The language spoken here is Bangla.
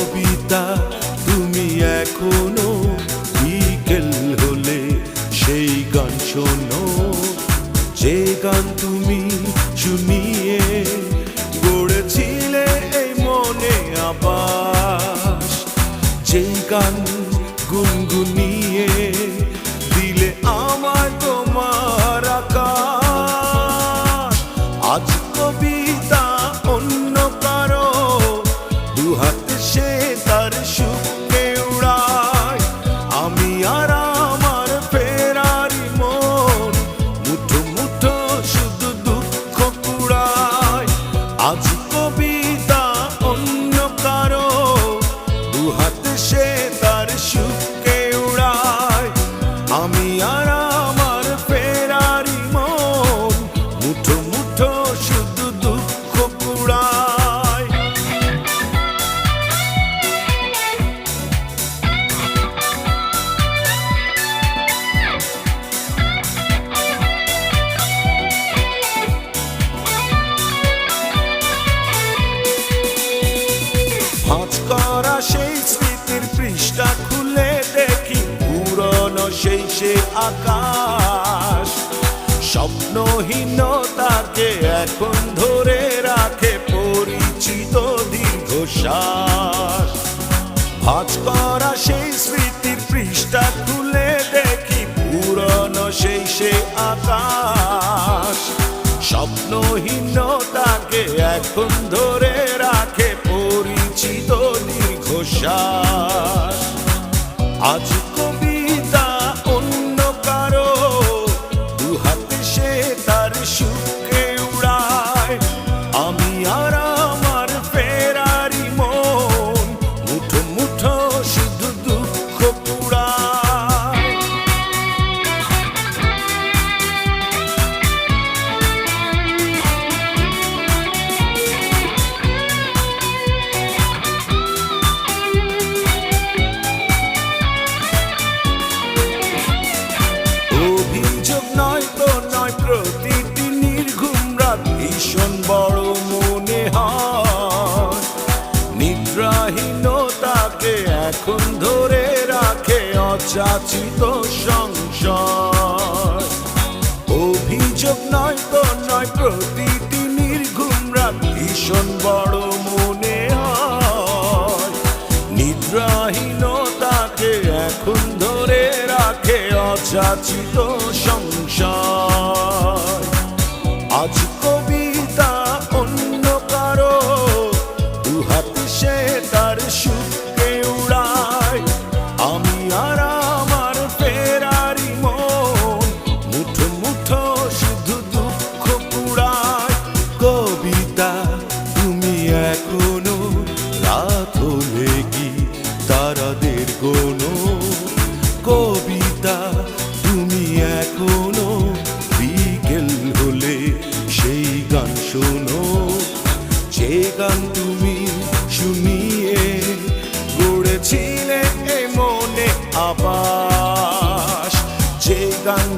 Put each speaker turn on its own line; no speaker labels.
কবিতা তুমি এখনো বিকেল হলে সেই গান শোনো, যে গান তুমি শুনিয়ে গড়েছিলে এই মনে আবাস, যে গান গুনগুনিয়ে দিলে আমার তোমার আকাশ। আজ কবিতা অন্য কারো দুহাতে সে তার সুখকে উড়ায়, আমি আর আমার ফেরারি মন মুঠো মুঠো শুধু দুঃখ কুড়ায়। আজ কবিতা অন্য কারো দুহাতে সে তার সুখকে উড়ায়, আমি আর আমার ফেরারি মন মুঠো মুঠো শুধু দুঃখ কুড়ায়। ভাঁজ করা সেই স্মৃতির পৃষ্ঠা খুলে দেখি পুরনো সেই সে আকাশ, স্বপ্নহীনতাকে এখন ধরে রাখে পরিচিত দীর্ঘশ্বাস। ভাঁজ করা সেই স্মৃতির পৃষ্ঠা খুলে দেখি পুরনো সেই সে আকাশ, স্বপ্নহীনতাকে এখন ধরে রাখে পরিচিত দীর্ঘশ্বাস। আজ কবিতা অন্য কারো দুহাতে সে তার সুখকে উড়ায়, আমি আর আমার ফেরারি মন মুঠো মুঠো শুধু দুঃখ কুড়ায়। অভিযোগ নয় তো নয়, প্রতিটি নির্ঘুম রাত ভীষণ বড় মনে হয়, নিদ্রাহীনতাকে এখন ধরে রাখে অযাচিত সংশয়। অভিযোগ নয় তো নয়, প্রতিটি নির্ঘুম রাত ভীষণ বড় মনে হয়, নিদ্রাহীনতাকে এখন ধরে রাখে অযাচিত সংশয়। আজ কবিতা অন্য কারো দুহাতে সে তার সুখকে উড়ায়, আমি আর আমার ফেরারি মন মুঠো মুঠো শুধু দুঃখ কুড়ায়। কবিতা তুমি এখনো রাত হলে কি তারাদের গোনো, কবিতা তুমি এখনো বিকেল হলে সেই গান শোনো, যে গান তুমি শুনিয়ে গড়েছিলে এ মনে আবাস, যে গান